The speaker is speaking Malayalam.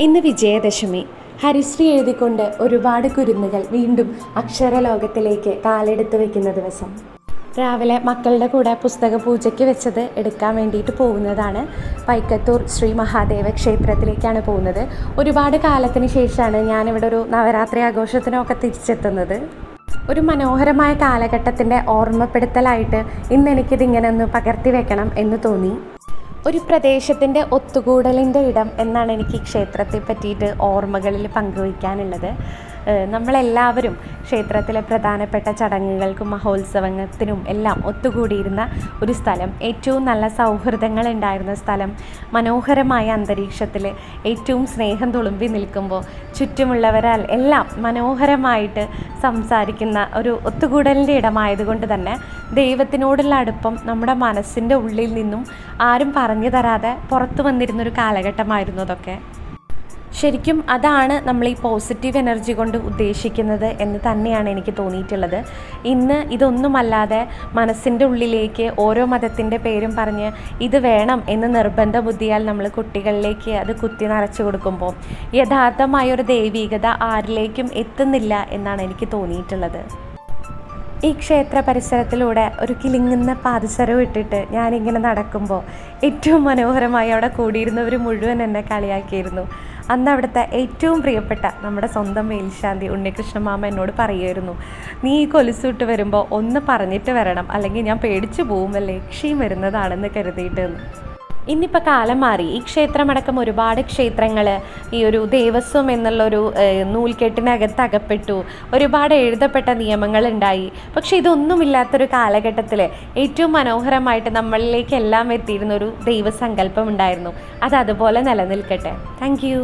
ഇന്ന് വിജയദശമി. ഹരിശ്രീ എഴുതിക്കൊണ്ട് ഒരുപാട് കുരുന്നുകൾ വീണ്ടും അക്ഷരലോകത്തിലേക്ക് കാലെടുത്ത് വെക്കുന്ന ദിവസം. രാവിലെ മക്കളുടെ കൂടെ പുസ്തക പൂജയ്ക്ക് വെച്ചത് എടുക്കാൻ വേണ്ടിയിട്ട് പോകുന്നതാണ്. പൈക്കത്തൂർ ശ്രീ മഹാദേവ ക്ഷേത്രത്തിലേക്കാണ് പോകുന്നത്. ഒരുപാട് കാലത്തിന് ശേഷമാണ് ഞാനിവിടെ ഒരു നവരാത്രി ആഘോഷത്തിനൊക്കെ തിരിച്ചെത്തുന്നത്. ഒരു മനോഹരമായ കാലഘട്ടത്തിൻ്റെ ഓർമ്മപ്പെടുത്തലായിട്ട് ഇന്ന് എനിക്കിതിങ്ങനെ ഒന്ന് പകർത്തി വെക്കണം എന്ന് തോന്നി. ഒരു പ്രദേശത്തിൻ്റെ ഒത്തുകൂടലിൻ്റെ ഇടം എന്നാണ് എനിക്ക് ഈ ക്ഷേത്രത്തെ പറ്റിയിട്ട് ഓർമ്മകളിൽ പങ്കുവയ്ക്കാനുള്ളത്. നമ്മളെല്ലാവരും ക്ഷേത്രത്തിലെ പ്രധാനപ്പെട്ട ചടങ്ങുകൾക്കും മഹോത്സവത്തിനും എല്ലാം ഒത്തുകൂടിയിരുന്ന ഒരു സ്ഥലം, ഏറ്റവും നല്ല സൗഹൃദങ്ങൾ ഉണ്ടായിരുന്ന സ്ഥലം, മനോഹരമായ അന്തരീക്ഷത്തിൽ ഏറ്റവും സ്നേഹം തുളുമ്പി നിൽക്കുമ്പോൾ ചുറ്റുമുള്ളവരാൽ എല്ലാം മനോഹരമായിട്ട് സംസാരിക്കുന്ന ഒരു ഒത്തുകൂടലിൻ്റെ ഇടമായതുകൊണ്ട് തന്നെ ദൈവത്തിനോടുള്ള അടുപ്പം നമ്മുടെ മനസ്സിൻ്റെ ഉള്ളിൽ നിന്നും ആരും പറഞ്ഞു തരാതെ പുറത്തു വന്നിരുന്നൊരു കാലഘട്ടമായിരുന്നു അതൊക്കെ. ശരിക്കും അതാണ് നമ്മൾ ഈ പോസിറ്റീവ് എനർജി കൊണ്ട് ഉദ്ദേശിക്കുന്നത് എന്ന് തന്നെയാണ് എനിക്ക് തോന്നിയിട്ടുള്ളത്. ഇന്ന് ഇതൊന്നുമല്ലാതെ മനസ്സിൻ്റെ ഉള്ളിലേക്ക് ഓരോ മതത്തിൻ്റെ പേരും പറഞ്ഞ് ഇത് വേണം എന്ന് നിർബന്ധ ബുദ്ധിയാൽ നമ്മൾ കുട്ടികളിലേക്ക് അത് കുത്തി നിറച്ചു കൊടുക്കുമ്പോൾ യഥാർത്ഥമായൊരു ദൈവീകത ആരിലേക്കും എത്തുന്നില്ല എന്നാണ് എനിക്ക് തോന്നിയിട്ടുള്ളത്. ഈ ക്ഷേത്ര പരിസരത്തിലൂടെ ഒരു കിലുങ്ങുന്ന പാദസരം ഇട്ടിട്ട് ഞാനിങ്ങനെ നടക്കുമ്പോൾ ഏറ്റവും മനോഹരമായി അവിടെ കൂടിയിരുന്നവർ മുഴുവൻ എന്നെ കളിയാക്കിയിരുന്നു. അന്ന് അവിടുത്തെ ഏറ്റവും പ്രിയപ്പെട്ട നമ്മുടെ സ്വന്തം മേൽശാന്തി ഉണ്ണികൃഷ്ണമാമ എന്നോട് പറയുമായിരുന്നു, നീ ഈ കൊലുസൂട്ട് വരുമ്പോൾ ഒന്ന് പറഞ്ഞിട്ട് വരണം, അല്ലെങ്കിൽ ഞാൻ പേടിച്ചു പോകും, ലക്ഷ്യം വരുന്നതാണെന്ന് കരുതിയിട്ട്. ഇന്നിപ്പോൾ കാലം മാറി. ഈ ക്ഷേത്രമടക്കം ഒരുപാട് ക്ഷേത്രങ്ങൾ ഈ ഒരു ദേവസ്വം എന്നുള്ളൊരു നൂൽക്കെട്ടിനകത്ത് അകപ്പെട്ടു. ഒരുപാട് എഴുതപ്പെട്ട നിയമങ്ങളുണ്ടായി. പക്ഷേ ഇതൊന്നുമില്ലാത്തൊരു കാലഘട്ടത്തിൽ ഏറ്റവും മനോഹരമായിട്ട് നമ്മളിലേക്കെല്ലാം എത്തിയിരുന്നൊരു ദൈവസങ്കല്പം ഉണ്ടായിരുന്നു. അത് അതുപോലെ നിലനിൽക്കട്ടെ. Thank you.